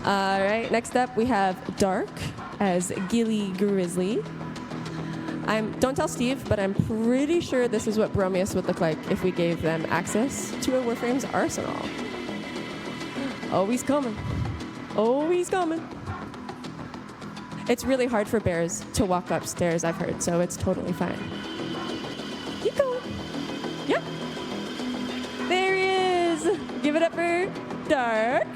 All right, next up we have Dark as Gilly Grizzly. Don't tell Steve, but I'm pretty sure this is what Bromius would look like if we gave them access to a Warframe's arsenal. Oh, he's coming. Oh, he's coming. It's really hard for bears to walk upstairs, I've heard, so it's totally fine. Keep going. Yep. There he is. Give it up for Dark.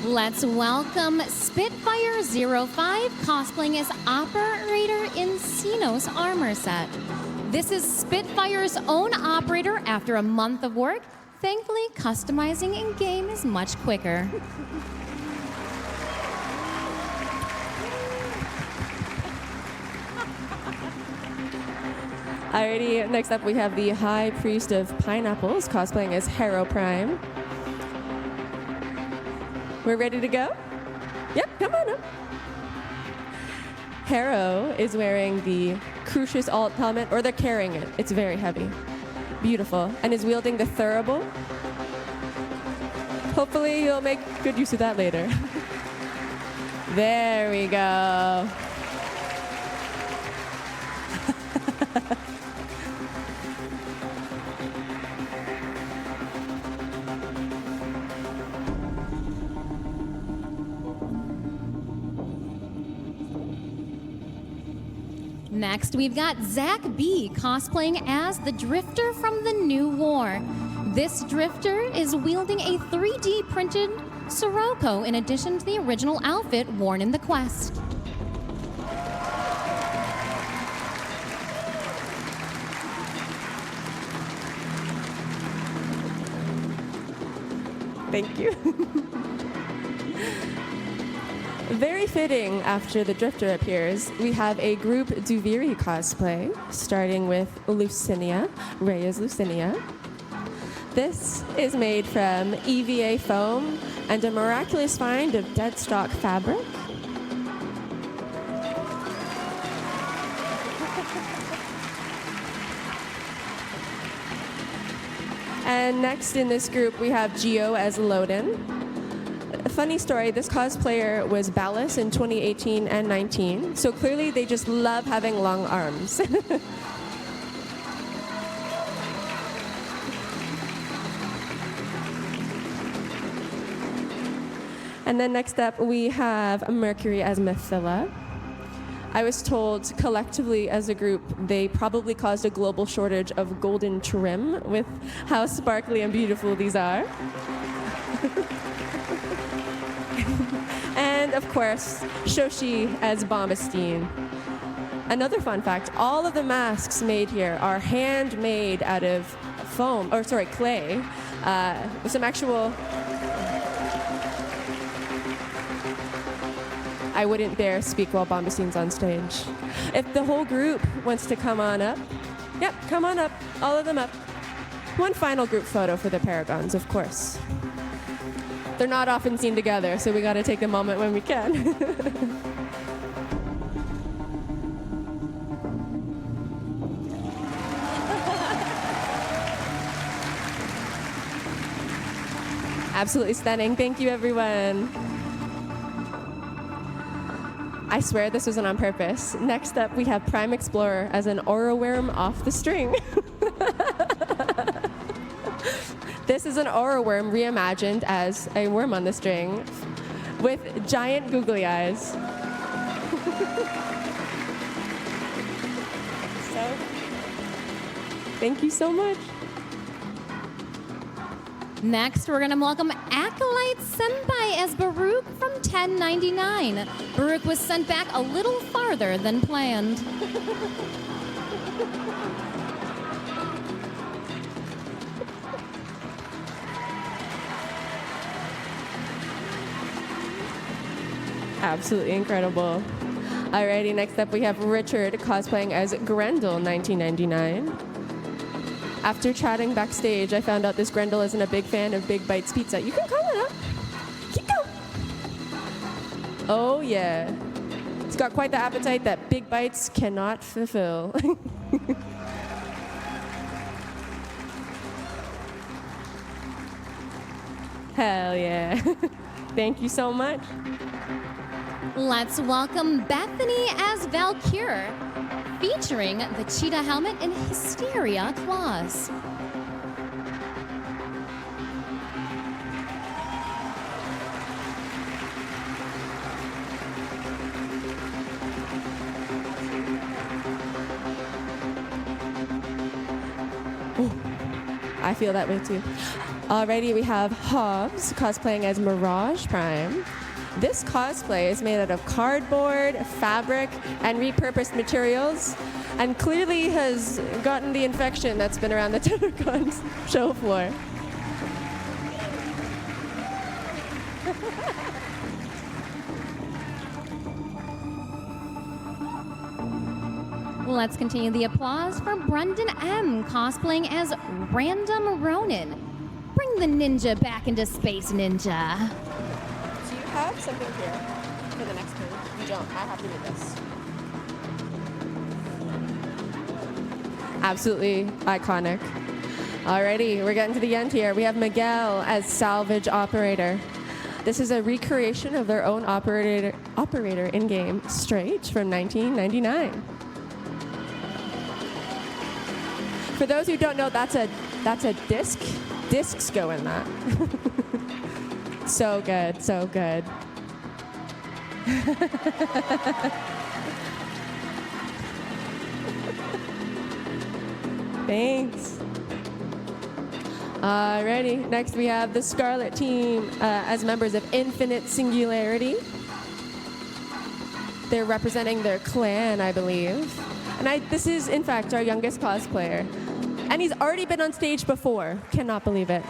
Let's welcome Spitfire05 cosplaying as Operator in Xenos armor set. This is Spitfire's own operator after a month of work. Thankfully, customizing in-game is much quicker. Alrighty, next up we have the High Priest of Pineapples cosplaying as Harrow Prime. We're ready to go? Yep, come on up. Harrow is wearing the Crucius Alt helmet, or they're carrying it. It's very heavy. Beautiful. And is wielding the Thurible. Hopefully you'll make good use of that later. There we go. Next, we've got Zach B cosplaying as the Drifter from the New War. This Drifter is wielding a 3D printed Sirocco in addition to the original outfit worn in the quest. Thank you. Very fitting after the Drifter appears, we have a group Duviri cosplay, starting with Lucinia, Rhea's Lucinia. This is made from EVA foam and a miraculous find of dead stock fabric. And next in this group, we have Geo as Loden. A funny story, this cosplayer was Ballas in 2018 and 19, so clearly they just love having long arms. And then next up, we have Mercury as Mithila. I was told collectively as a group, they probably caused a global shortage of golden trim with how sparkly and beautiful these are. And of course, Shoshi as Bombastine. Another fun fact, all of the masks made here are handmade out of foam, or sorry, clay, with some actual... I wouldn't dare speak while Bombastine's on stage. If the whole group wants to come on up, yep, come on up, all of them up. One final group photo for the Paragons, of course. They're not often seen together, so we gotta take a moment when we can. Absolutely stunning. Thank you, everyone. I swear this wasn't on purpose. Next up, we have Prime Explorer as an aura worm off the string. This is an aura worm reimagined as a worm on the string with giant googly eyes. So, thank you so much. Next, we're going to welcome Acolyte Senpai as Baruch from 1099. Baruch was sent back a little farther than planned. Absolutely incredible. Alrighty, next up we have Richard cosplaying as Grendel 1999. After chatting backstage, I found out this Grendel isn't a big fan of Big Bites Pizza. You can call it up. Keep going. Oh, yeah. It's got quite the appetite that big bites cannot fulfill. Hell yeah. Thank you so much. Let's welcome Bethany as Valkyr, featuring the cheetah helmet and hysteria claws. I feel that way too. Alrighty, we have Hobbs cosplaying as Mirage Prime. This cosplay is made out of cardboard, fabric, and repurposed materials, and clearly has gotten the infection that's been around the Tennocon show floor. Let's continue the applause for Brendan M. cosplaying as Random Ronin. Bring the ninja back into Space Ninja. Do you have something here for the next page? You don't. I have to do this. Absolutely iconic. Alrighty, we're getting to the end here. We have Miguel as Salvage Operator. This is a recreation of their own operator in-game, straight from 1999. For those who don't know, that's a disc. Discs go in that. So good, so good. Thanks. Alrighty, next we have the Scarlet team as members of Infinite Singularity. They're representing their clan, I believe. And this is, in fact, our youngest cosplayer. And he's already been on stage before. Cannot believe it.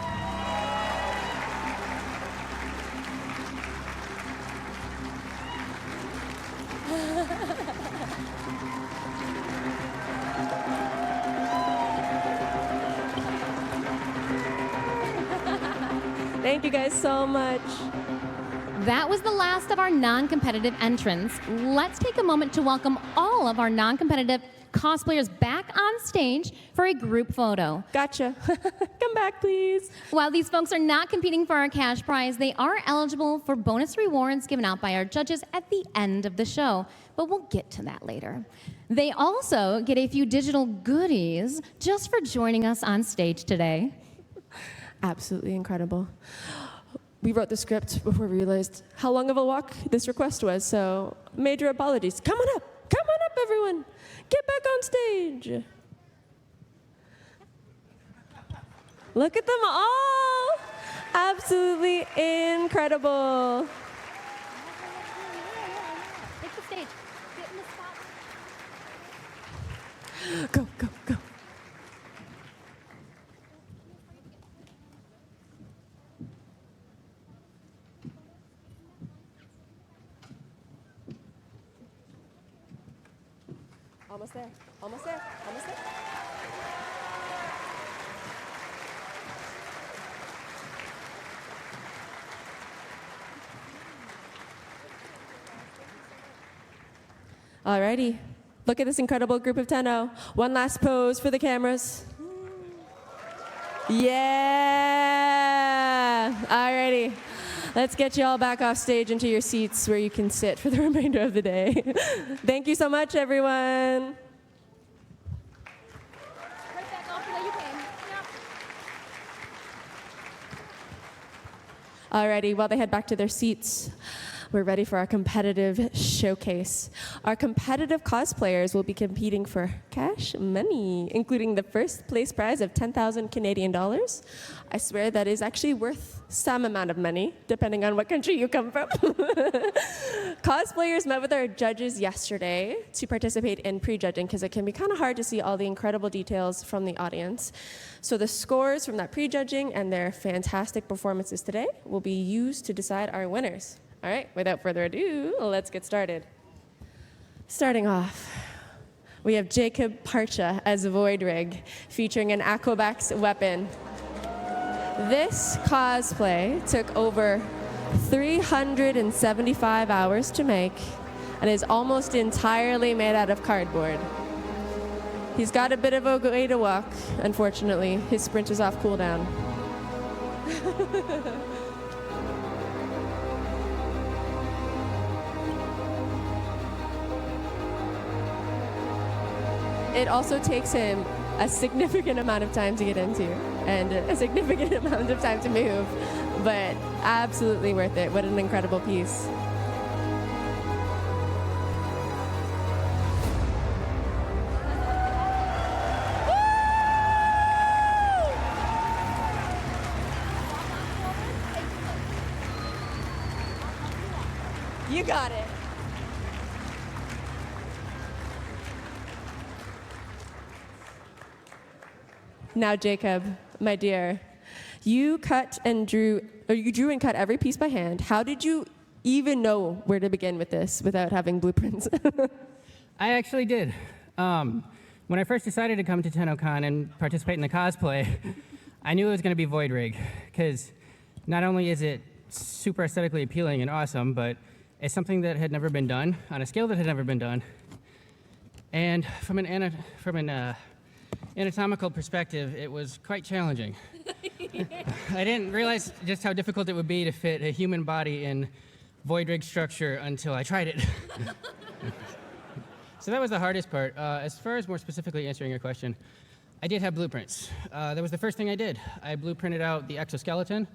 Thank you guys so much. That was the last of our non-competitive entrants. Let's take a moment to welcome all of our non-competitive cosplayers back on stage for a group photo. Gotcha. Come back, please. While these folks are not competing for our cash prize, they are eligible for bonus rewards given out by our judges at the end of the show, but we'll get to that later. They also get a few digital goodies just for joining us on stage today. Absolutely incredible. We wrote the script before we realized how long of a walk this request was, so major apologies. Come on up, everyone. Get back on stage. Look at them all. Absolutely incredible. Take the stage. Get in the spot. Go, go, go. Almost there, almost there, almost there. Alrighty, look at this incredible group of Tenno. One last pose for the cameras. Yeah, alrighty. Let's get you all back off stage into your seats where you can sit for the remainder of the day. Thank you so much, everyone. Right back off the way you came. Yep. Alrighty, while they head back to their seats, we're ready for our competitive showcase. Our competitive cosplayers will be competing for cash money, including the first place prize of 10,000 Canadian dollars. I swear that is actually worth some amount of money, depending on what country you come from. Cosplayers met with our judges yesterday to participate in prejudging, because it can be kind of hard to see all the incredible details from the audience. So the scores from that prejudging and their fantastic performances today will be used to decide our winners. All right, without further ado, let's get started. Starting off, we have Jacob Parcha as Voidrig, featuring an Aquabax weapon. This cosplay took over 375 hours to make, and is almost entirely made out of cardboard. He's got a bit of a way to walk, unfortunately. His sprint is off cooldown. It also takes him a significant amount of time to get into and a significant amount of time to move, but absolutely worth it. What an incredible piece. You got it. Now, Jacob, my dear, you drew and cut every piece by hand. How did you even know where to begin with this without having blueprints? I actually did. When I first decided to come to Tennocon and participate in the cosplay, I knew it was going to be Void Rig, because not only is it super aesthetically appealing and awesome, but it's something that had never been done on a scale that had never been done. And from an anatomical perspective, it was quite challenging. I didn't realize just how difficult it would be to fit a human body in Void Rig structure until I tried it. So that was the hardest part. As far as more specifically answering your question, I did have blueprints. That was the first thing I did. I blueprinted out the exoskeleton,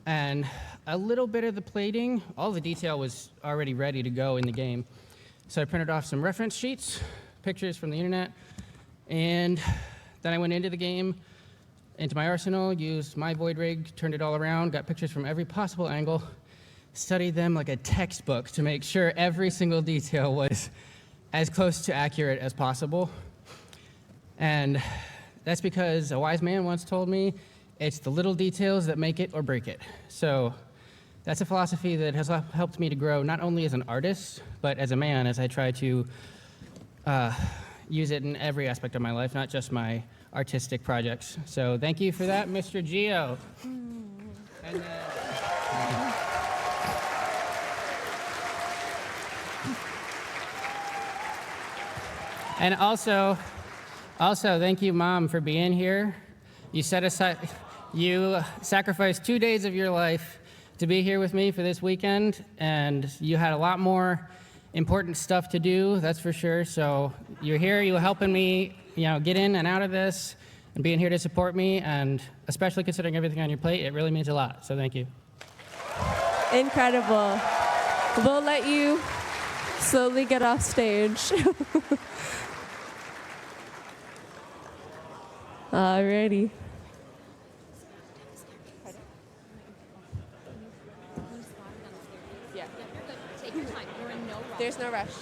and a little bit of the plating. All the detail was already ready to go in the game. So I printed off some reference sheets, pictures from the internet, and then I went into the game, into my arsenal, used my Void Rig, turned it all around, got pictures from every possible angle, studied them like a textbook to make sure every single detail was as close to accurate as possible. And that's because a wise man once told me, it's the little details that make it or break it. So that's a philosophy that has helped me to grow not only as an artist, but as a man, as I try to use it in every aspect of my life, not just my artistic projects. So thank you for that, Mr. Geo. And, and also, thank you, Mom, for being here. You sacrificed 2 days of your life to be here with me for this weekend, and you had a lot more important stuff to do, that's for sure. So you're here, you're helping me, get in and out of this, and being here to support me, and especially considering everything on your plate, it really means a lot. So thank you. Incredible. We'll let you slowly get off stage. Alrighty. Yeah. Take your time. You're in no rush. There's no rush.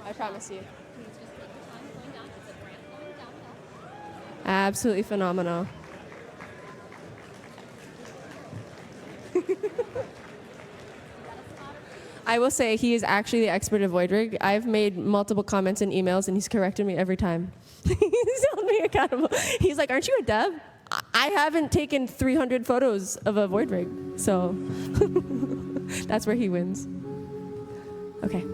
I promise you. Please just take your time going down. It's a ramp going downhill. Absolutely phenomenal. I will say he is actually the expert of Void Rig. I've made multiple comments and emails, and he's corrected me every time. He's held me accountable. He's like, "Aren't you a dev?" I haven't taken 300 photos of a Void Rig, so that's where he wins. Okay.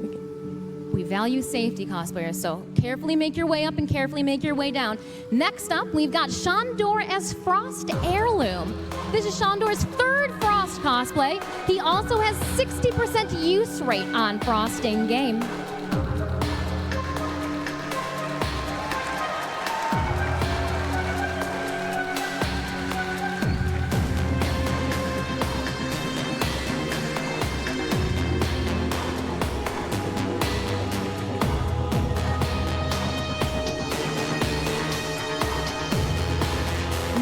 We value safety, cosplayers, so carefully make your way up and carefully make your way down. Next up, we've got Shandor as Frost Heirloom. This is Shandor's third Frost cosplay. He also has 60% use rate on Frost in-game.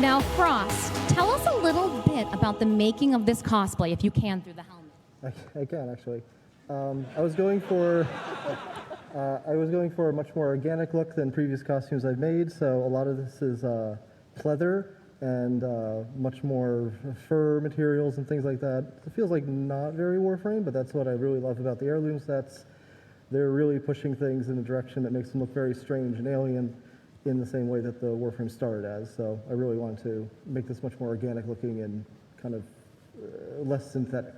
Now, Frost, tell us a little bit about the making of this cosplay, if you can, through the helmet. I can actually. I was going for a much more organic look than previous costumes I've made. So a lot of this is pleather and much more fur materials and things like that. It feels like not very Warframe, but that's what I really love about the heirloom sets. They're really pushing things in a direction that makes them look very strange and alien, in the same way that the Warframe started as. So I really wanted to make this much more organic looking and kind of less synthetic.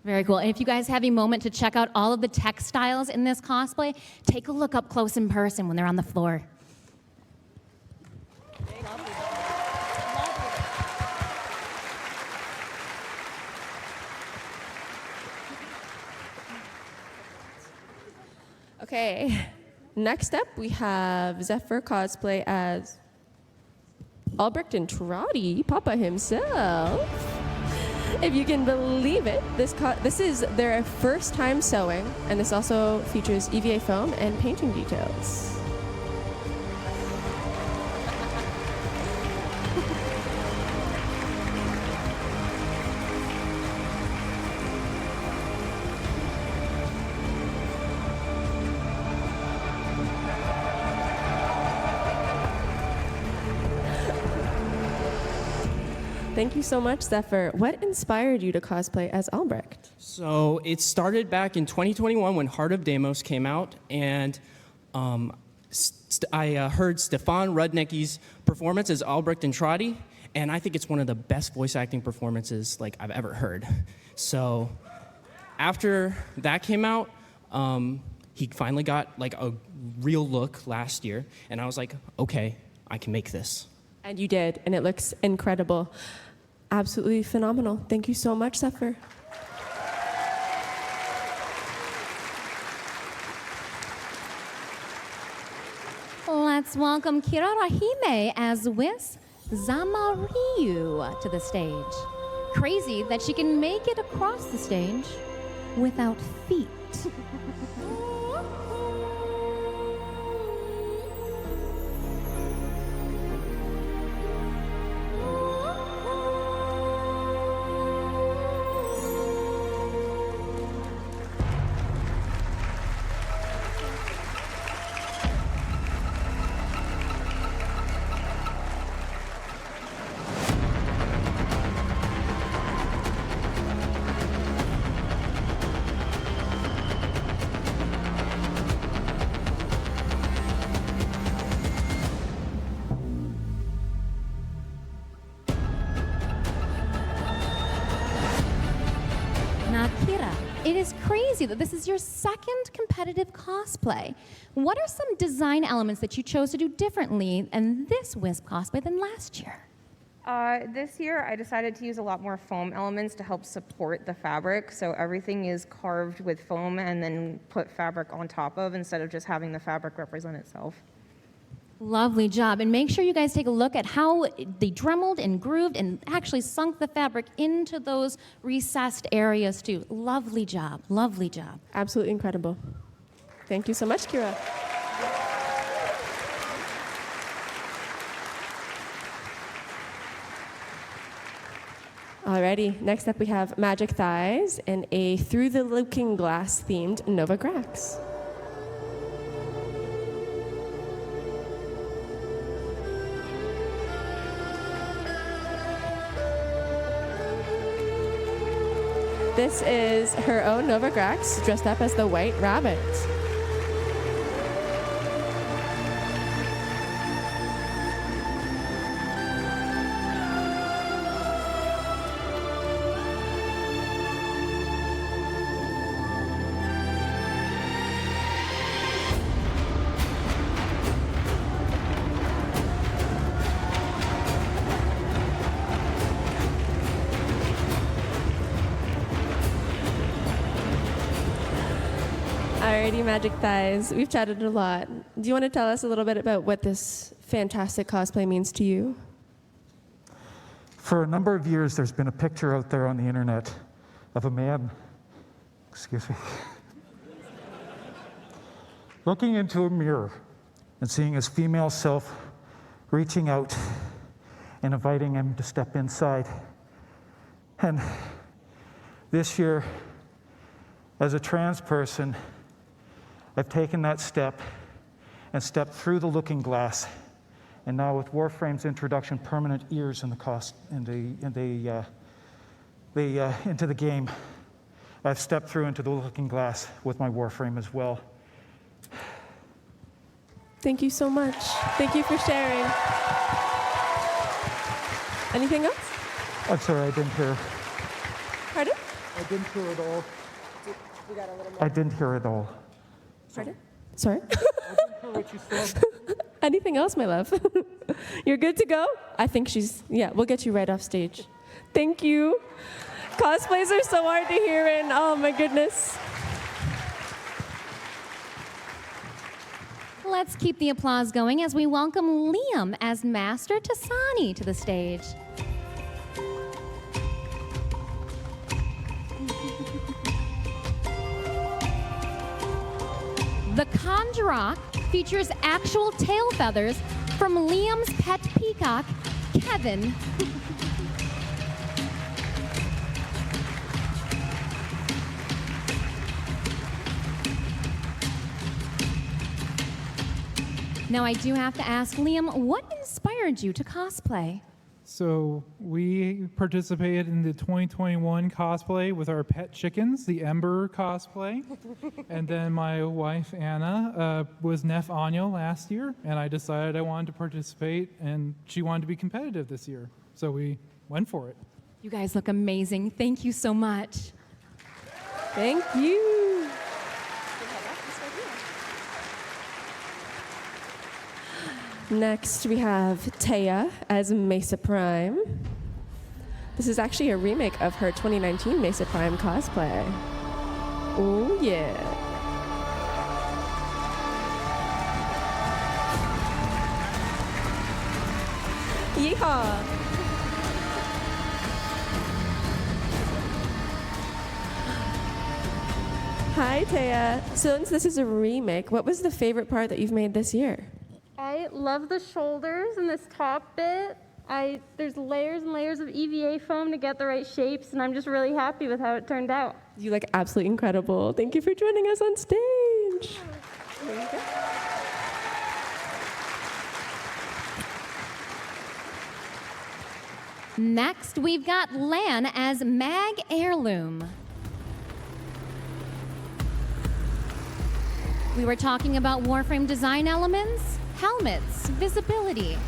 Very cool. And if you guys have a moment to check out all of the textiles in this cosplay, take a look up close in person when they're on the floor. Okay, next up we have Zephyr cosplay as Albrecht and Trotty, Papa himself. If you can believe it, this is their first time sewing, and this also features EVA foam and painting details. Thank you so much, Zephyr. What inspired you to cosplay as Albrecht? So it started back in 2021 when Heart of Deimos came out, and I heard Stefan Rudnicki's performance as Albrecht and Trotty, and I think it's one of the best voice acting performances like I've ever heard. So after that came out, he finally got like a real look last year, and I was like, okay, I can make this. And you did, and it looks incredible. Absolutely phenomenal. Thank you so much, Zephyr. Let's welcome Kirarahime as Whis Zamaryu to the stage. Crazy that she can make it across the stage without feet. Kira, it is crazy that this is your second competitive cosplay. What are some design elements that you chose to do differently in this Wisp cosplay than last year? This year, I decided to use a lot more foam elements to help support the fabric. So everything is carved with foam and then put fabric on top of instead of just having the fabric represent itself. Lovely job. And make sure you guys take a look at how they dremeled and grooved and actually sunk the fabric into those recessed areas too. Lovely job. Lovely job. Absolutely incredible. Thank you so much, Kira. Alrighty, next up we have Magic Thighs and a Through the Looking Glass themed Nova Grax. This is her own Nova Grax dressed up as the White Rabbit. Alrighty, Magic Thighs. We've chatted a lot. Do you want to tell us a little bit about what this fantastic cosplay means to you? For a number of years, there's been a picture out there on the internet of a man, looking into a mirror and seeing his female self reaching out and inviting him to step inside. And this year, as a trans person, I've taken that step and stepped through the looking glass. And now with Warframe's introduction, permanent ears in the into the game, I've stepped through into the looking glass with my Warframe as well. Thank you so much. Thank you for sharing. Anything else? I'm sorry, I didn't hear. Pardon? I didn't hear it all. We got a little more. I didn't hear it all. Pardon? Sorry? I didn't hear what you said. Anything else, my love? You're good to go? I think we'll get you right off stage. Thank you. Cosplays are so hard to hear in. Oh my goodness. Let's keep the applause going as we welcome Liam as Master Tasani to the stage. The Conjurock features actual tail feathers from Liam's pet peacock, Kevin. Now I do have to ask, Liam, what inspired you to cosplay? So we participated in the 2021 cosplay with our pet chickens, the Ember cosplay. And then my wife, Anna, was Nef Anya last year, and I decided I wanted to participate, and she wanted to be competitive this year. So we went for it. You guys look amazing. Thank you so much. Thank you. Next, we have Taya as Mesa Prime. This is actually a remake of her 2019 Mesa Prime cosplay. Oh, yeah. Yeehaw! Hi, Taya. So since this is a remake, what was the favorite part that you've made this year? I love the shoulders and this top bit. There's layers and layers of EVA foam to get the right shapes, and I'm just really happy with how it turned out. You look absolutely incredible. Thank you for joining us on stage. There you go. Next, we've got Lan as Mag Heirloom. We were talking about Warframe design elements, helmets, visibility.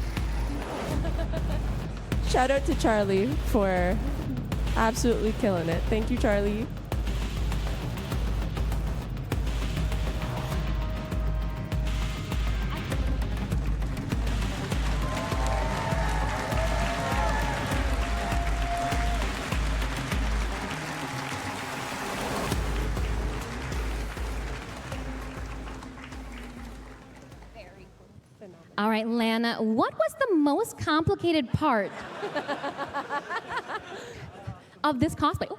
Shout out to Charlie for absolutely killing it. Thank you, Charlie. All right, Lana, what was the most complicated part of this cosplay?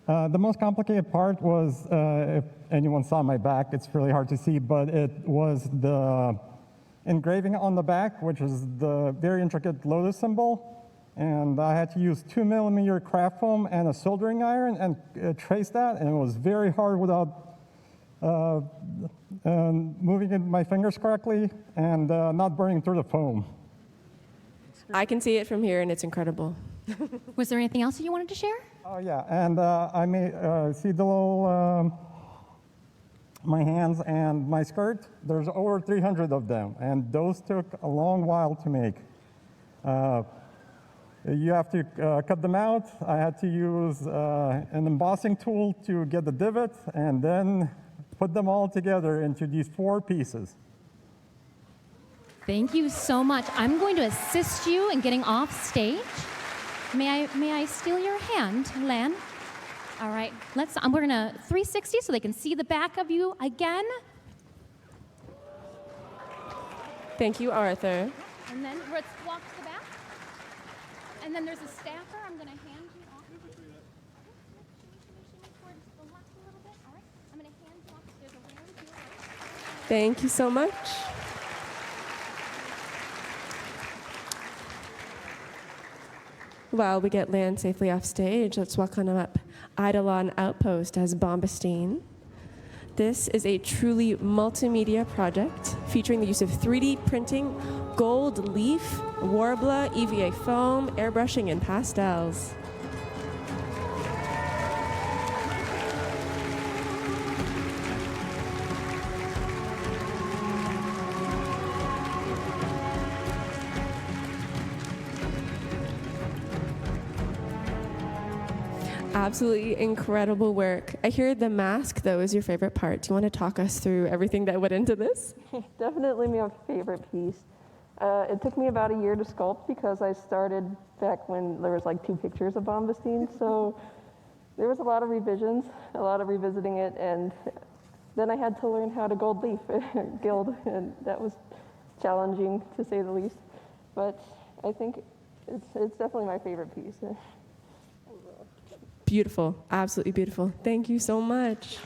The most complicated part was, if anyone saw my back, it's really hard to see, but it was the engraving on the back, which is the very intricate lotus symbol. And I had to use 2mm craft foam and a soldering iron and trace that, and it was very hard without moving my fingers correctly and not burning through the foam. I can see it from here, and it's incredible. Was there anything else you wanted to share? Oh yeah, and I made, see the little, my hands and my skirt? There's over 300 of them, and those took a long while to make. You have to cut them out. I had to use an embossing tool to get the divot, and then put them all together into these 4 pieces. Thank you so much. I'm going to assist you in getting off stage. May I steal your hand, Lan? All right, we're gonna 360 so they can see the back of you again. Thank you, Arthur. And then let's walk to the back. And then there's a staffer. I'm gonna hand you off. Thank you so much. While we get Lan safely off stage, let's welcome up Eidolon Outpost as Bombastine. This is a truly multimedia project featuring the use of 3D printing, gold leaf, Warbler, EVA foam, airbrushing, and pastels. absolutely incredible work. I hear the mask, though, is your favorite part. Do you want to talk us through everything that went into this? Definitely my favorite piece. It took me about a year to sculpt because I started back when there was like 2 pictures of Bombastine, so there was a lot of revisions, a lot of revisiting it, and then I had to learn how to gold leaf gild, and that was challenging to say the least. But I think it's definitely my favorite piece. Beautiful, absolutely beautiful. Thank you so much.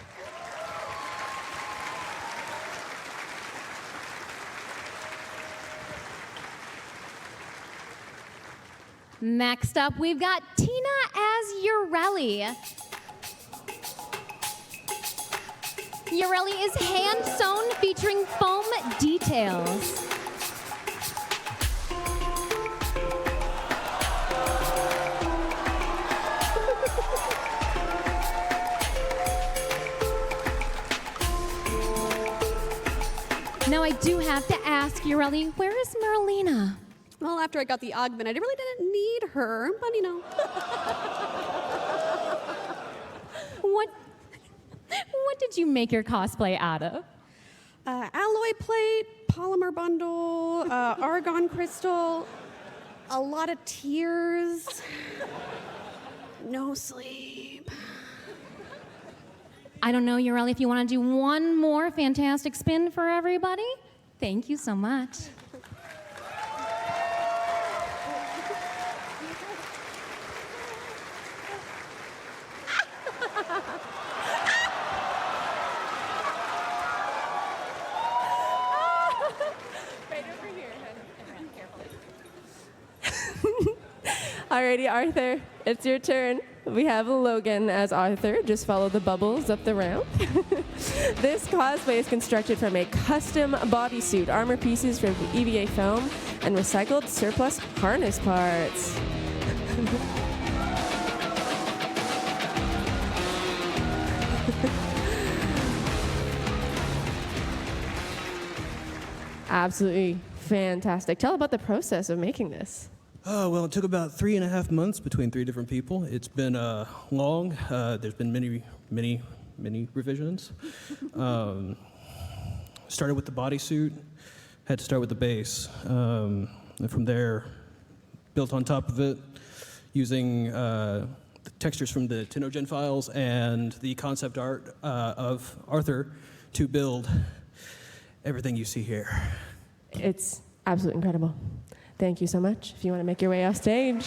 Next up, we've got Tina as Urelli. Urelli is hand-sewn, featuring foam details. Now, I do have to ask, Urelli, where is Merlina? Well, after I got the augment, I really didn't need her, but you know. What did you make your cosplay out of? Alloy plate, polymer bundle, argon crystal, a lot of tears, no sleep. I don't know, Urelli, if you want to do one more fantastic spin for everybody. Thank you so much. Alrighty, Arthur, it's your turn. We have Logan as Arthur. Just follow the bubbles up the ramp. This cosplay is constructed from a custom bodysuit, armor pieces from EVA foam, and recycled surplus harness parts. Absolutely fantastic. Tell about the process of making this. Well, it took about 3.5 months between 3 different people. It's been long. There's been many revisions. Started with the bodysuit. Had to start with the base. And from there, built on top of it using the textures from the Tennocon files and the concept art of Arthur to build everything you see here. It's absolutely incredible. Thank you so much. If you want to make your way off stage.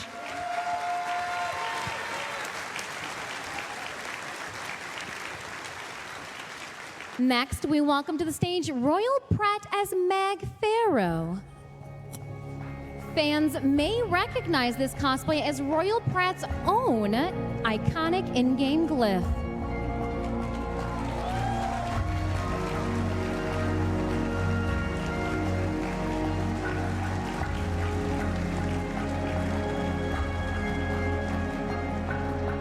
Next, we welcome to the stage Royal Pratt as Mag Pharaoh. Fans may recognize this cosplay as Royal Pratt's own iconic in-game glyph.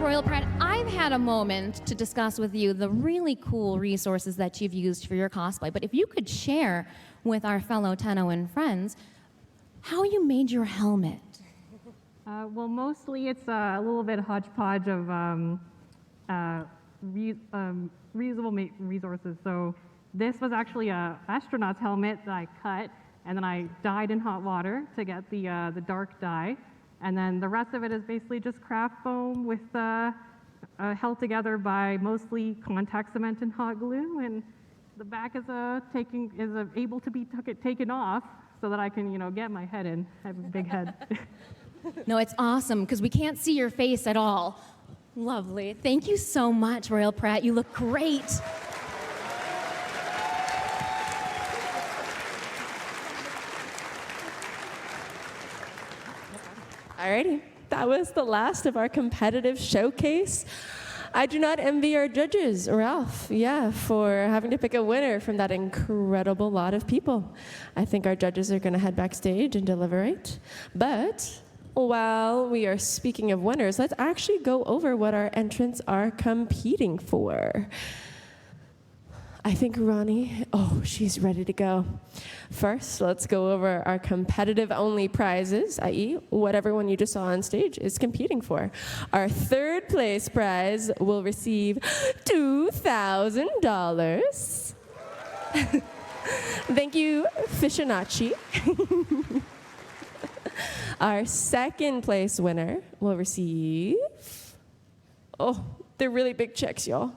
Royal Pratt, I've had a moment to discuss with you the really cool resources that you've used for your cosplay, but if you could share with our fellow Tenno and friends how you made your helmet. Well, mostly it's a little bit hodgepodge of reusable resources. So this was actually a astronaut's helmet that I cut, and then I dyed in hot water to get the dark dye. And then the rest of it is basically just craft foam with held together by mostly contact cement and hot glue. And the back is able to be taken off so that I can, get my head in. I have a big head. No, it's awesome because we can't see your face at all. Lovely. Thank you so much, Royal Pratt. You look great. Alrighty, that was the last of our competitive showcase. I do not envy our judges, Ralph, for having to pick a winner from that incredible lot of people. I think our judges are going to head backstage and deliberate. But while we are speaking of winners, let's actually go over what our entrants are competing for. I think Ronnie, she's ready to go. First, let's go over our competitive-only prizes, i.e. what everyone you just saw on stage is competing for. Our third place prize will receive $2,000. Thank you, Fishinacci. Our second place winner will receive, they're really big checks, y'all.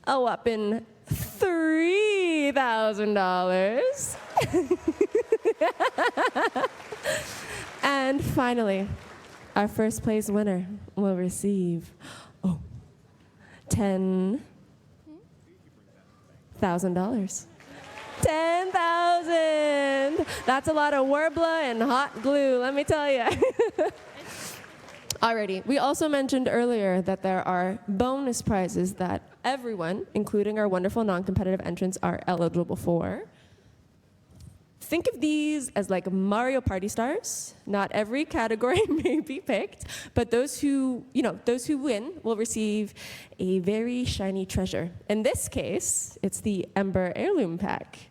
A whopping $3,000. And finally, our first place winner will receive $10,000. $10,000. That's a lot of Warbler and hot glue, let me tell you. Alrighty, we also mentioned earlier that there are bonus prizes that everyone, including our wonderful non-competitive entrants, are eligible for. Think of these as like Mario Party stars. Not every category may be picked, but those who win will receive a very shiny treasure. In this case, it's the Ember Heirloom Pack.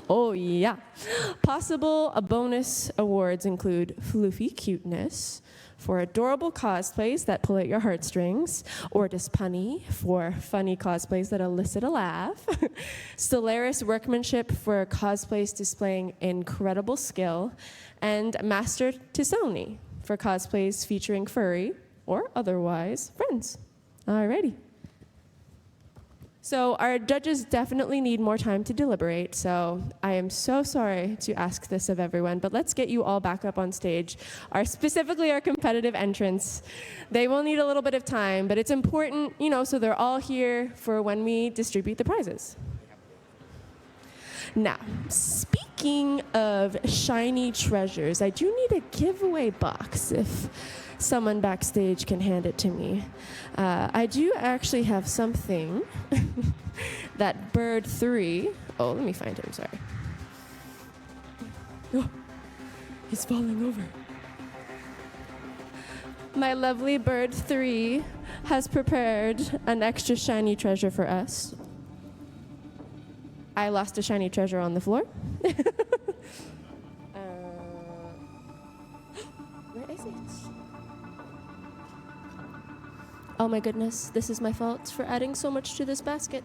Oh yeah. Possible bonus awards include Floofy Cuteness for adorable cosplays that pull at your heartstrings, or Punny for funny cosplays that elicit a laugh, Stellaris Workmanship for cosplays displaying incredible skill, and Master Tissoni for cosplays featuring furry or otherwise friends. Alrighty. So our judges definitely need more time to deliberate, so I am so sorry to ask this of everyone, but let's get you all back up on stage. Specifically our competitive entrants. They will need a little bit of time, but it's important, so they're all here for when we distribute the prizes. Now, speaking of shiny treasures, I do need a giveaway box if someone backstage can hand it to me. I do actually have something that Bird 3, let me find him, sorry. He's falling over. My lovely Bird 3 has prepared an extra shiny treasure for us. I lost a shiny treasure on the floor. Where is it? Oh my goodness, this is my fault for adding so much to this basket.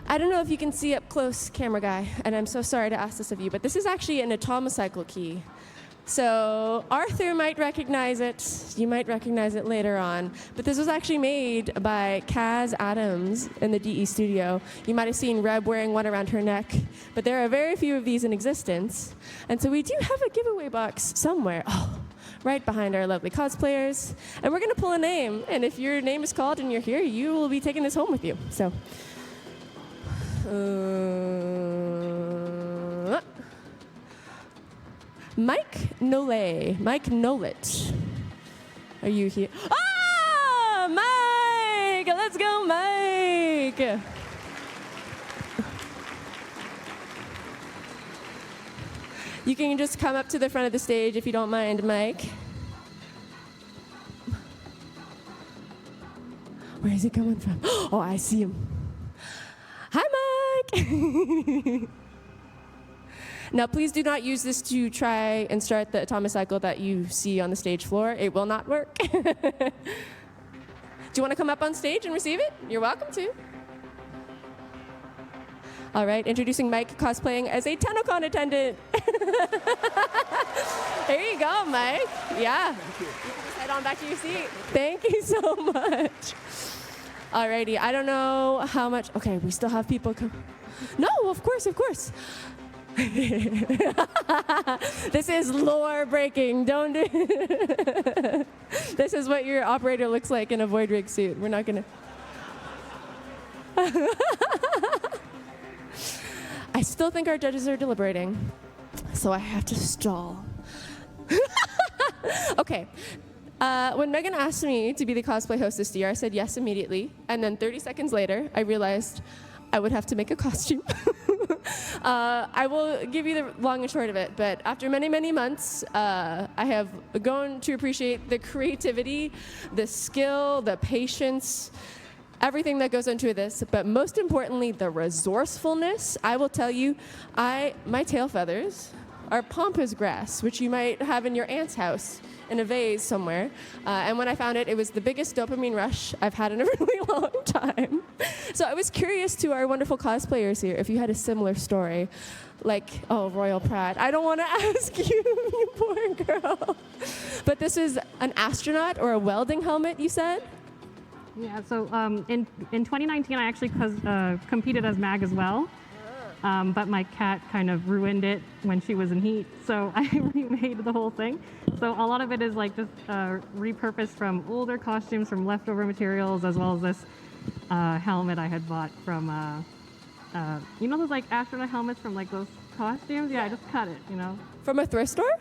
I don't know if you can see up close, camera guy, and I'm so sorry to ask this of you, but this is actually an Atomocycle key. So Arthur might recognize it, you might recognize it later on, but this was actually made by Kaz Adams in the DE studio. You might have seen Reb wearing one around her neck, but there are very few of these in existence. And so we do have a giveaway box somewhere. Right behind our lovely cosplayers. And we're going to pull a name. And if your name is called and you're here, you will be taking this home with you. So, Mike Nole. Mike Nolet. Are you here? Ah, Mike! Let's go, Mike! You can just come up to the front of the stage if you don't mind, Mike. Where is he coming from? Oh, I see him. Hi, Mike! Now, please do not use this to try and start the Atomocycle that you see on the stage floor. It will not work. Do you want to come up on stage and receive it? You're welcome to. All right, introducing Mike cosplaying as a Tennocon attendant. Here you go, Mike. Yeah. Thank you. You can just head on back to your seat. Thank you so much. Alrighty, I don't know how much. Okay, we still have people come. No, of course, of course. This is lore breaking. Don't do This is what your operator looks like in a void rig suit. We're not gonna. I still think our judges are deliberating, so I have to stall. Okay. When Megan asked me to be the cosplay host this year, I said yes immediately. And then 30 seconds later, I realized I would have to make a costume. I will give you the long and short of it, but after many, many months, I have grown to appreciate the creativity, the skill, the patience, everything that goes into this, but most importantly, the resourcefulness. I will tell you, my tail feathers are pampas grass, which you might have in your aunt's house in a vase somewhere. And when I found it, it was the biggest dopamine rush I've had in a really long time. So I was curious to our wonderful cosplayers here if you had a similar story. Like, oh, Royal Pratt, I don't want to ask you, you poor girl. But this is an astronaut or a welding helmet, you said? Yeah, so in 2019, I actually competed as MAG as well. But my cat kind of ruined it when she was in heat, so I remade the whole thing. So a lot of it is like just repurposed from older costumes, from leftover materials, as well as this helmet I had bought from, you know those like astronaut helmets from like those costumes? Yeah, I just cut it, you know. From a thrift store?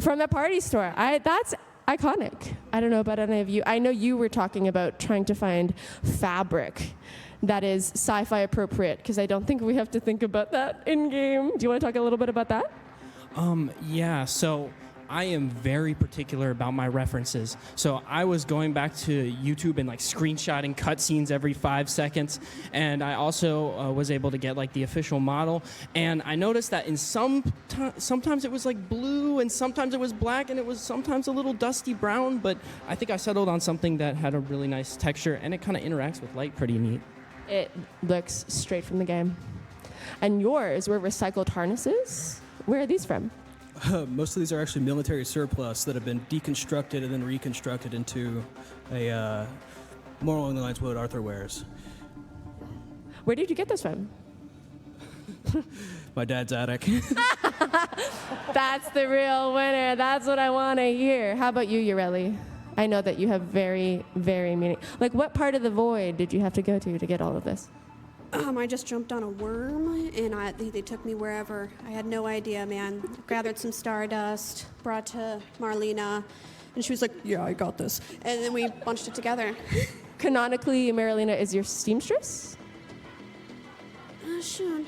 From the party store. That's iconic. I don't know about any of you. I know you were talking about trying to find fabric that is sci-fi appropriate, because I don't think we have to think about that in game. Do you want to talk a little bit about that? Yeah, so I am very particular about my references. So I was going back to YouTube and like screenshotting cutscenes every 5 seconds, and I also was able to get like the official model. And I noticed that in sometimes it was like blue, and sometimes it was black, and it was sometimes a little dusty brown. But I think I settled on something that had a really nice texture, and it kind of interacts with light pretty neat. It looks straight from the game. And yours were recycled harnesses? Where are these from? Most of these are actually military surplus that have been deconstructed and then reconstructed into a more along the lines of what Arthur wears. Where did you get this from? My dad's attic. That's the real winner. That's what I want to hear. How about you, Ureli? I know that you have very, very meaning. Like, what part of the void did you have to go to get all of this? I just jumped on a worm, and they took me wherever. I had no idea, man. Gathered some stardust, brought to Marlena, and she was like, yeah, I got this. And then we bunched it together. Canonically, Marlena is your seamstress? Sure.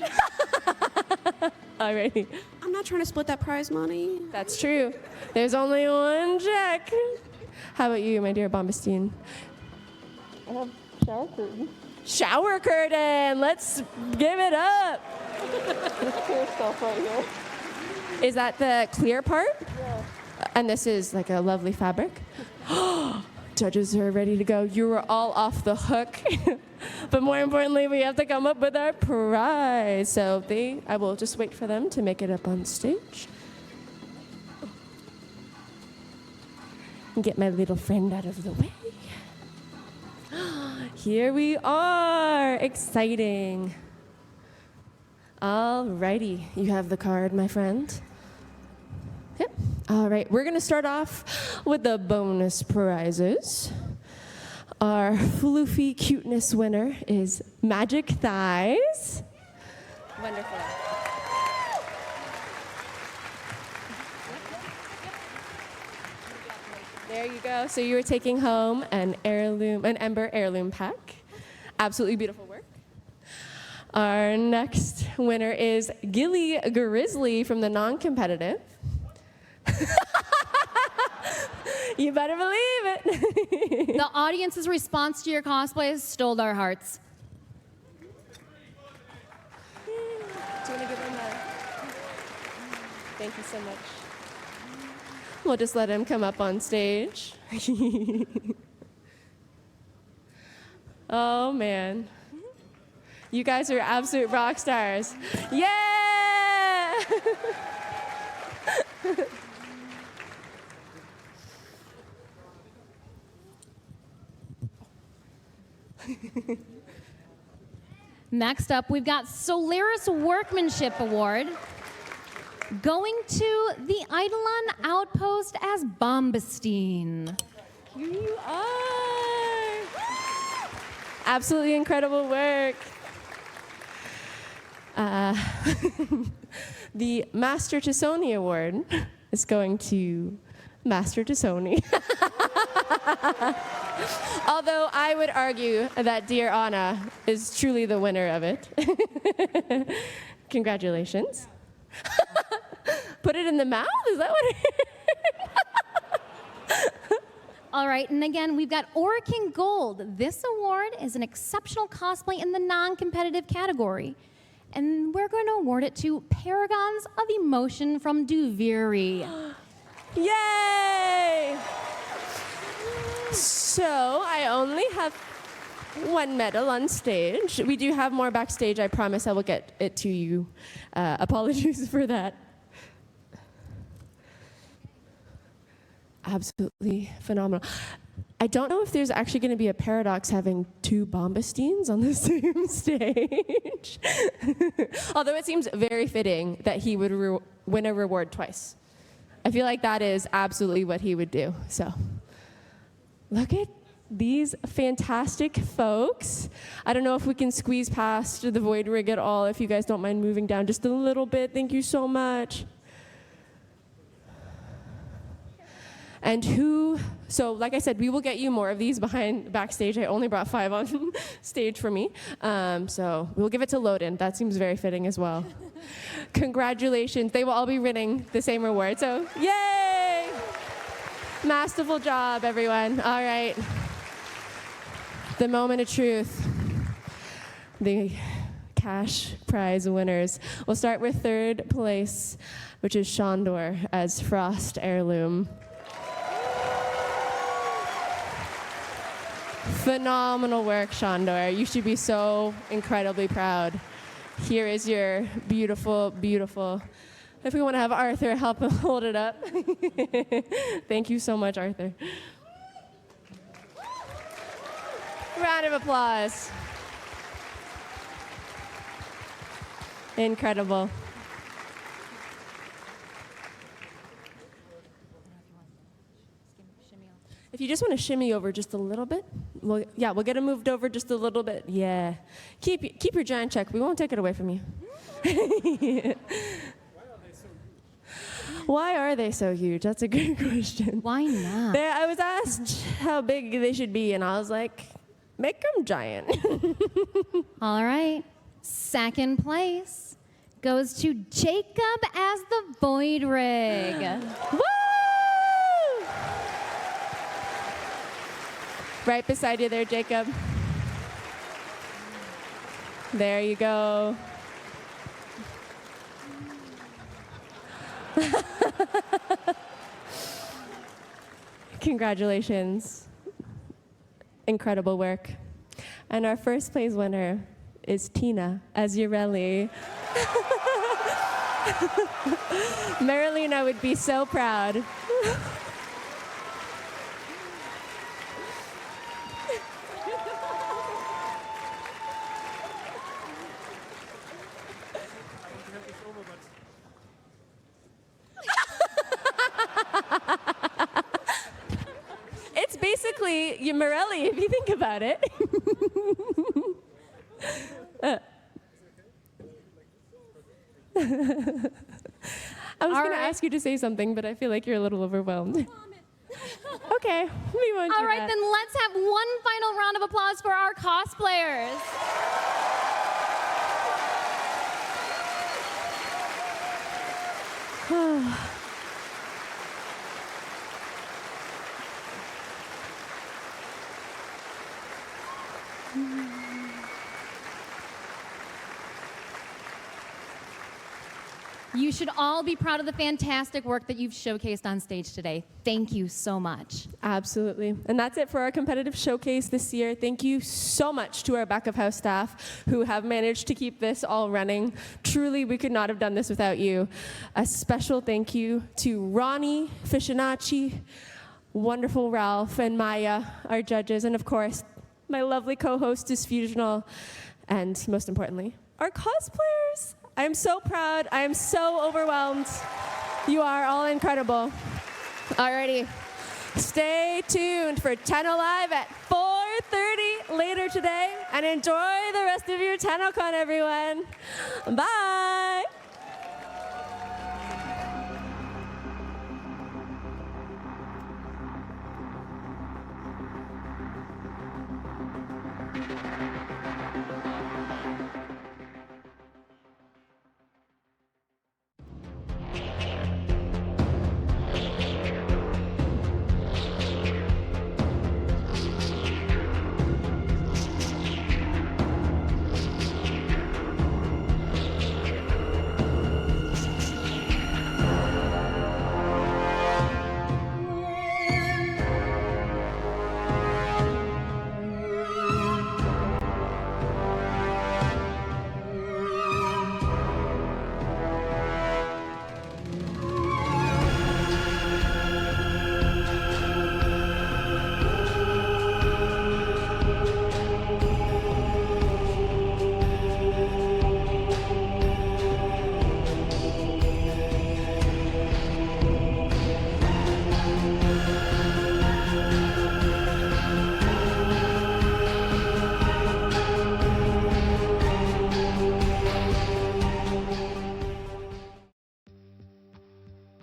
Alrighty. I'm not trying to split that prize money. That's true. There's only one check. How about you, my dear Bombastine? I have shower curtain. Shower curtain! Let's give it up! This clear stuff right here. Is that the clear part? Yeah. And this is like a lovely fabric? Judges are ready to go. You were all off the hook. But more importantly, we have to come up with our prize. So I will just wait for them to make it up on stage. And get my little friend out of the way. Here we are. Exciting. Alrighty. You have the card, my friend. Yep. All right. We're going to start off with the bonus prizes. Our floofy cuteness winner is Magic Thighs. Wonderful. There you go. So you were taking home an Ember heirloom pack. Absolutely beautiful work. Our next winner is Gilly Grizzly from the non-competitive. You better believe it. The audience's response to your cosplay stole our hearts. Do you want to give him a... Thank you so much. We'll just let him come up on stage. Oh, man. You guys are absolute rock stars. Yeah! Next up, we've got Solaris Workmanship Award. Going to the Eidolon Outpost as Bombastine. Here you are. Absolutely incredible work. The Master Tassoni Award is going to Master Tassoni. Although I would argue that dear Anna is truly the winner of it. Congratulations. Put it in the mouth? Is that what it is? All right, and again, we've got Orakin Gold. This award is an exceptional cosplay in the non-competitive category. And we're going to award it to Paragons of Emotion from Duviri. Yay! So I only have one medal on stage. We do have more backstage. I promise I will get it to you. Apologies for that. Absolutely phenomenal. I don't know if there's actually going to be a paradox having two Bombastines on the same stage. Although it seems very fitting that he would win a reward twice. I feel like that is absolutely what he would do. So look at these fantastic folks. I don't know if we can squeeze past the void rig at all, if you guys don't mind moving down just a little bit. Thank you so much. And so like I said, we will get you more of these backstage. I only brought 5 on stage for me. So we'll give it to Loden. That seems very fitting as well. Congratulations. They will all be winning the same reward. So yay! Masterful job, everyone. All right. The moment of truth. The cash prize winners. We'll start with 3rd place, which is Shandor as Frost Heirloom. Phenomenal work, Shandor. You should be so incredibly proud. Here is your beautiful, beautiful. If we want to have Arthur help hold it up. Thank you so much, Arthur. Round of applause. Incredible. If you just want to shimmy over just a little bit, we'll get it moved over just a little bit. Yeah. Keep your giant check. We won't take it away from you. Why are they so huge? That's a good question. Why not? I was asked how big they should be, and I was like, make them giant. All right. 2nd place goes to Jacob as the Void Rig. Woo! Right beside you there, Jacob. There you go. Congratulations. Incredible work. And our 1st place winner is Tina as Urelli. Marilena would be so proud. It's basically Morelli, if you think about it. I was going to ask you to say something, but I feel like you're a little overwhelmed. Okay, we won't All do right, that. then let's have one final round of applause for our cosplayers. You should all be proud of the fantastic work that you've showcased on stage today. Thank you so much. Absolutely. And that's it for our competitive showcase this year. Thank you so much to our back of house staff who have managed to keep this all running. Truly, we could not have done this without you. A special thank you to Ronnie, Fishinacci, wonderful Ralph, and Maya, our judges, and of course, my lovely co-hostess, Fusional, and most importantly, our cosplayers. I am so proud. I am so overwhelmed. You are all incredible. Alrighty. Stay tuned for Tenno Live at 4:30 later today, and enjoy the rest of your Tennocon, everyone. Bye.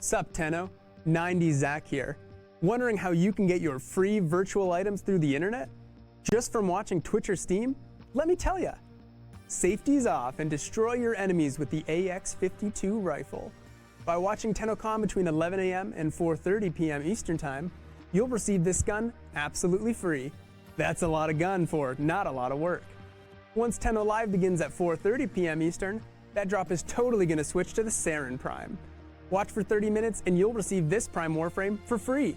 Sup, Tenno? 90 Zach here. Wondering how you can get your free virtual items through the internet? Just from watching Twitch or Steam? Let me tell ya. Safety's off and destroy your enemies with the AX-52 rifle. By watching Tennocon between 11 a.m. and 4:30 p.m. Eastern Time, you'll receive this gun absolutely free. That's a lot of gun for not a lot of work. Once Tenno Live begins at 4:30 p.m. Eastern, that drop is totally going to switch to the Saryn Prime. Watch for 30 minutes and you'll receive this Prime Warframe for free.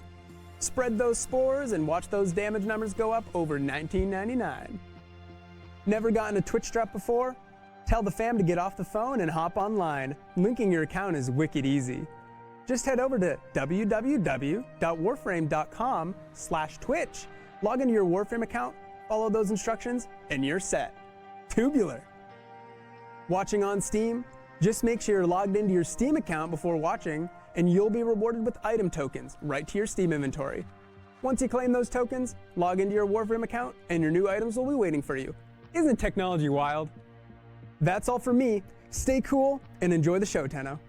Spread those spores and watch those damage numbers go up over $19.99. Never gotten a Twitch drop before? Tell the fam to get off the phone and hop online. Linking your account is wicked easy. Just head over to www.warframe.com/Twitch. Log into your Warframe account, follow those instructions, and you're set. Tubular. Watching on Steam? Just make sure you're logged into your Steam account before watching, and you'll be rewarded with item tokens right to your Steam inventory. Once you claim those tokens, log into your Warframe account, and your new items will be waiting for you. Isn't technology wild? That's all for me. Stay cool and enjoy the show, Tenno.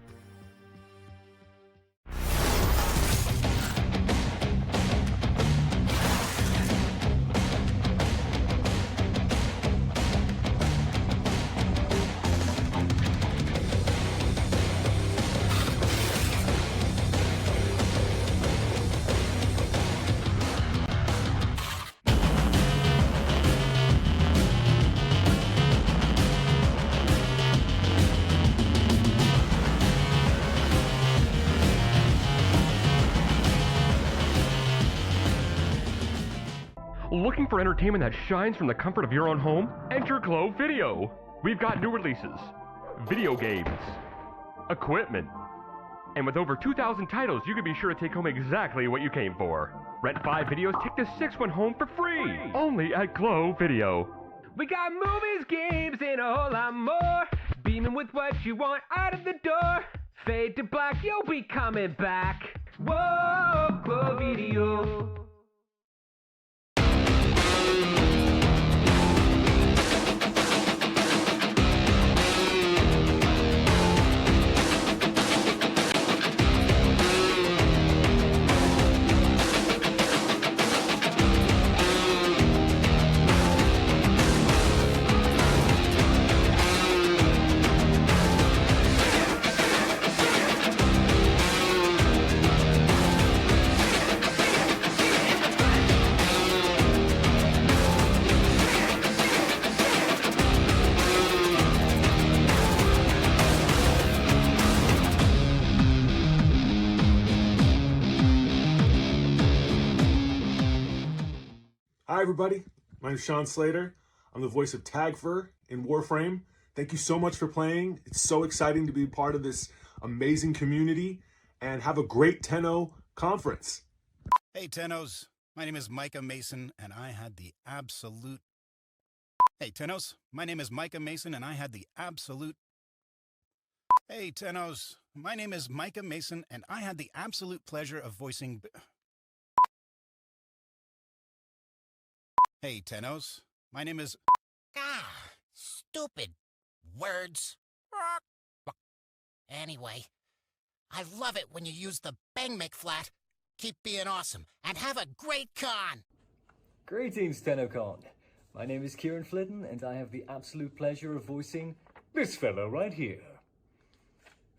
Looking for entertainment that shines from the comfort of your own home? Enter Glow Video. We've got new releases, video games, equipment, and with over 2,000 titles, you can be sure to take home exactly what you came for. Rent 5 videos, take the 6th one home for free. Only at Glow Video. We got movies, games, and a whole lot more. Beaming with what you want out of the door. Fade to black, you'll be coming back. Whoa, Glow Video. Hi everybody, my name is Sean Slater. I'm the voice of Tagfer in Warframe. Thank you so much for playing. It's so exciting to be part of this amazing community and have a great Tenno conference. Hey Tennos, my name is Micah Mason and I had the absolute... Hey Tennos, my name is Micah Mason and I had the absolute... Hey Tennos, my name is Micah Mason and I had the absolute pleasure of voicing... Hey, Tennos. My name is... Stupid words. Anyway, I love it when you use the Bang McFlat. Keep being awesome, and have a great con! Greetings, Tennocon. My name is Kieran Flitton, and I have the absolute pleasure of voicing this fellow right here.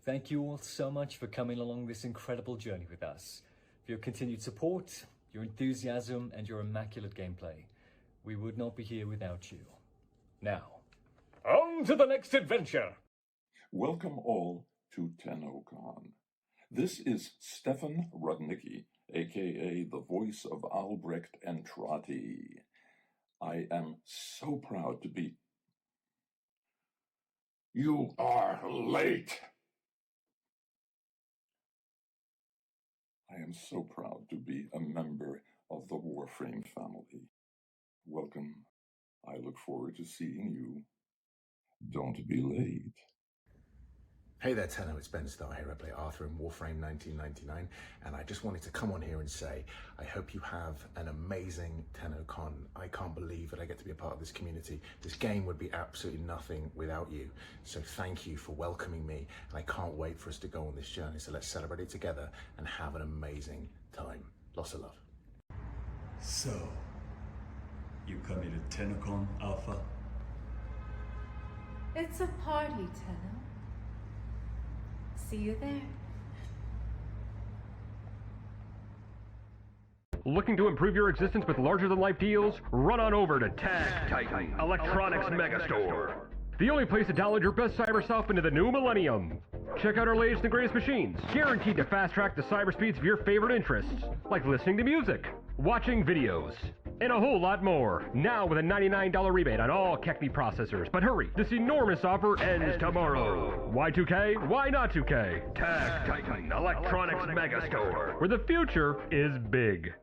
Thank you all so much for coming along this incredible journey with us. For your continued support, your enthusiasm, and your immaculate gameplay. We would not be here without you. Now, on to the next adventure! Welcome all to Tennocon. This is Stefan Rudnicki, aka the voice of Albrecht Entrati. I am so proud to be... You are late! I am so proud to be a member of the Warframe family. Welcome. I look forward to seeing you. Don't be late. Hey there, Tenno, it's Ben Starr here. I play Arthur in Warframe 1999, and I just wanted to come on here and say, I hope you have an amazing Tennocon. I can't believe that I get to be a part of this community. This game would be absolutely nothing without you. So thank you for welcoming me, and I can't wait for us to go on this journey. So let's celebrate it together and have an amazing time. Lots of love. So, you coming to Tennocon, Alpha? It's a party, Tenno. See you there. Looking to improve your existence with larger-than-life deals? Run on over to Tag Titan Electronics Megastore. The only place to download your best cyber stuff into the new millennium. Check out our latest and greatest machines, guaranteed to fast-track the cyber speeds of your favorite interests, like listening to music, watching videos, and a whole lot more. Now with a $99 rebate on all Kechme processors. But hurry, this enormous offer ends tomorrow. Why 2K? Why not 2K? Tag Titan Electronics Megastore, where the future is big.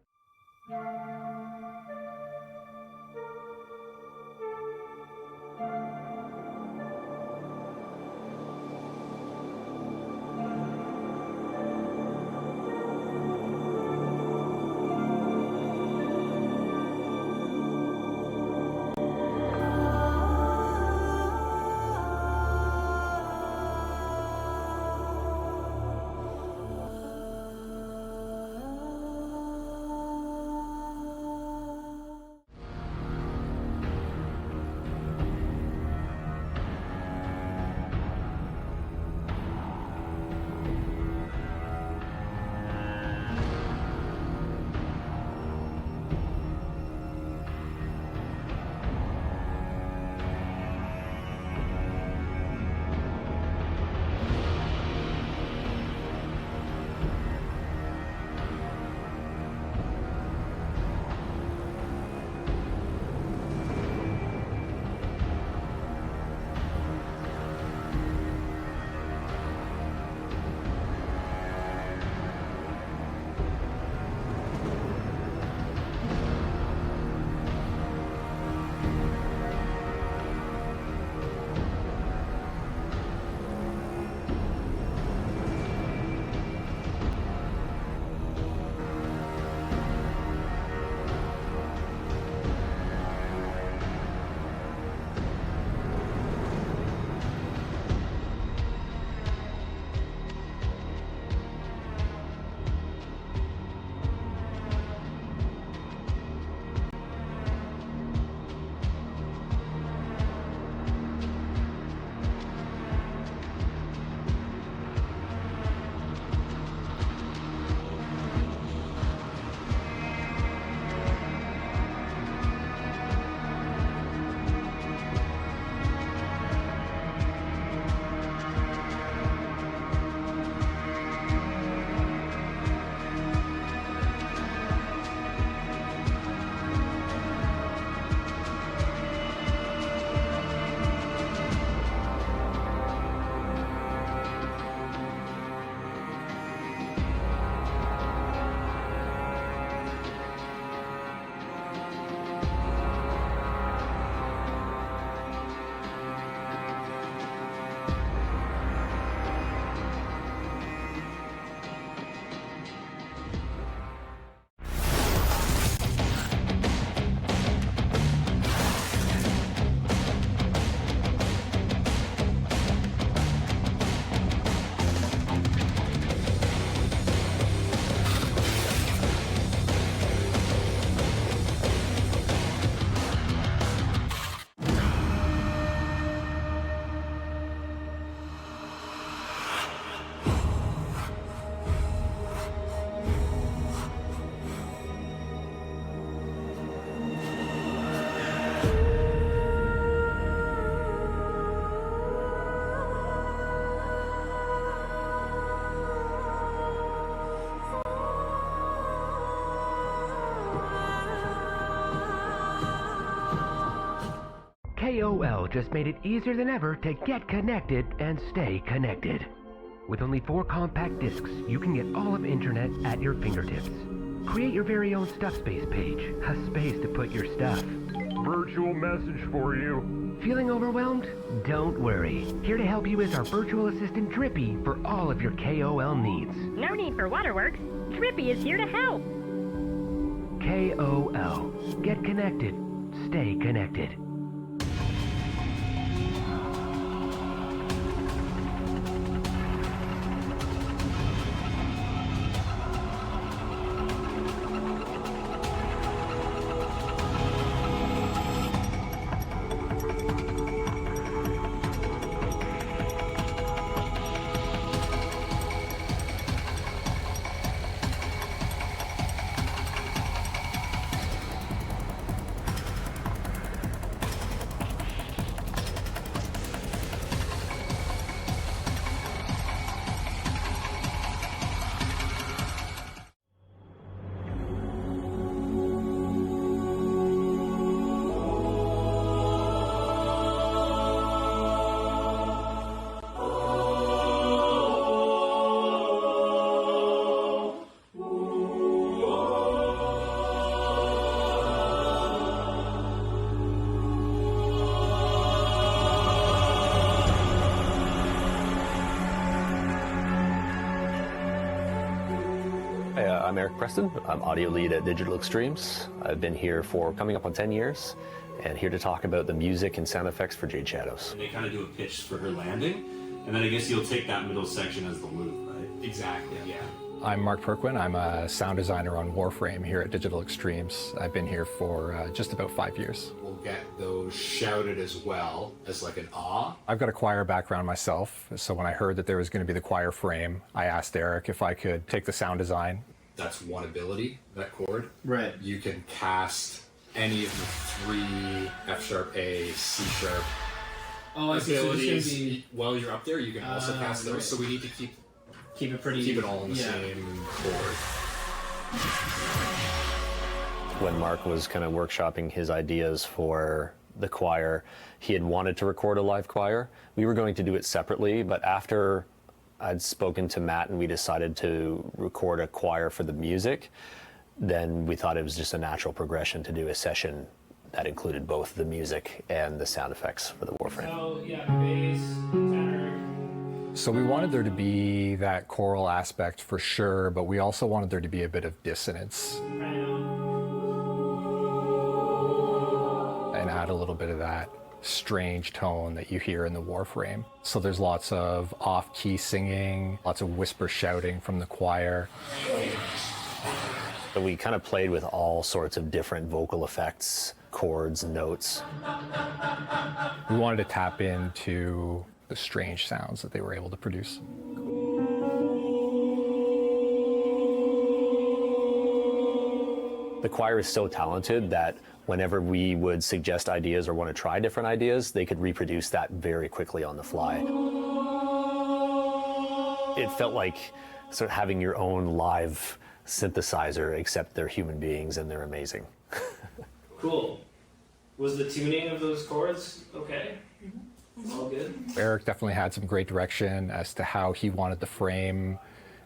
KOL just made it easier than ever to get connected and stay connected. With only 4 compact discs, you can get all of internet at your fingertips. Create your very own Stuff Space page, a space to put your stuff. virtual message for you. Feeling overwhelmed? Don't worry. Here to help you is our virtual assistant Drippy for all of your KOL needs. No need for waterworks. Drippy is here to help. KOL. Get connected. Stay connected. I'm Eric Preston. I'm audio lead at Digital Extremes. I've been here for coming up on 10 years and here to talk about the music and sound effects for Jade Shadows. They kind of do a pitch for her landing, and then I guess you'll take that middle section as the loop, right? Exactly, yeah. I'm Mark Perquin. I'm a sound designer on Warframe here at Digital Extremes. I've been here for just about 5 years. We'll get those shouted as well as like an awe. I've got a choir background myself, so when I heard that there was going to be the choir frame, I asked Eric if I could take the sound design. That's one ability, that chord. Right. You can cast any of the 3 F sharp, A, C sharp abilities. While you're up there, you can also cast those. Right. So we need to keep it all in the same chord. When Mark was kind of workshopping his ideas for the choir, he had wanted to record a live choir. We were going to do it separately, but after I'd spoken to Matt and we decided to record a choir for the music, then we thought it was just a natural progression to do a session that included both the music and the sound effects for the Warframe. So, yeah, bass, tenor. So we wanted there to be that choral aspect for sure, but we also wanted there to be a bit of dissonance. And add a little bit of that strange tone that you hear in the Warframe. So there's lots of off-key singing, lots of whisper shouting from the choir. So we kind of played with all sorts of different vocal effects, chords, notes. We wanted to tap into the strange sounds that they were able to produce. The choir is so talented that whenever we would suggest ideas or want to try different ideas, they could reproduce that very quickly on the fly. It felt like sort of having your own live synthesizer, except they're human beings and they're amazing. Cool. Was the tuning of those chords okay? All good? Eric definitely had some great direction as to how he wanted the frame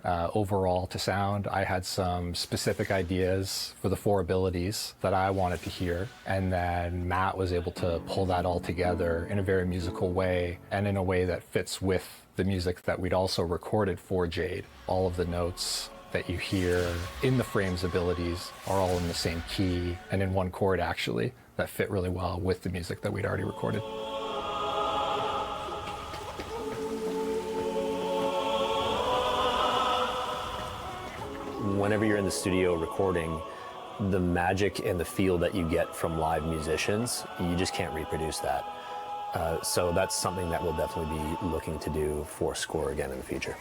overall to sound. I had some specific ideas for the 4 abilities that I wanted to hear, and then Matt was able to pull that all together in a very musical way and in a way that fits with the music that we'd also recorded for Jade. All of the notes that you hear in the frame's abilities are all in the same key and in one chord actually that fit really well with the music that we'd already recorded. Whenever you're in the studio recording, the magic and the feel that you get from live musicians, you just can't reproduce that. So that's something that we'll definitely be looking to do for score again in the future.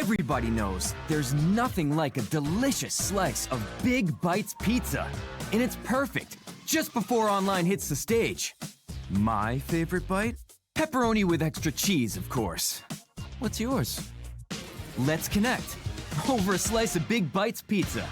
Everybody knows there's nothing like a delicious slice of Big Bites pizza. And it's perfect, just before online hits the stage. My favorite bite? Pepperoni with extra cheese, of course. What's yours? Let's connect over a slice of Big Bites pizza.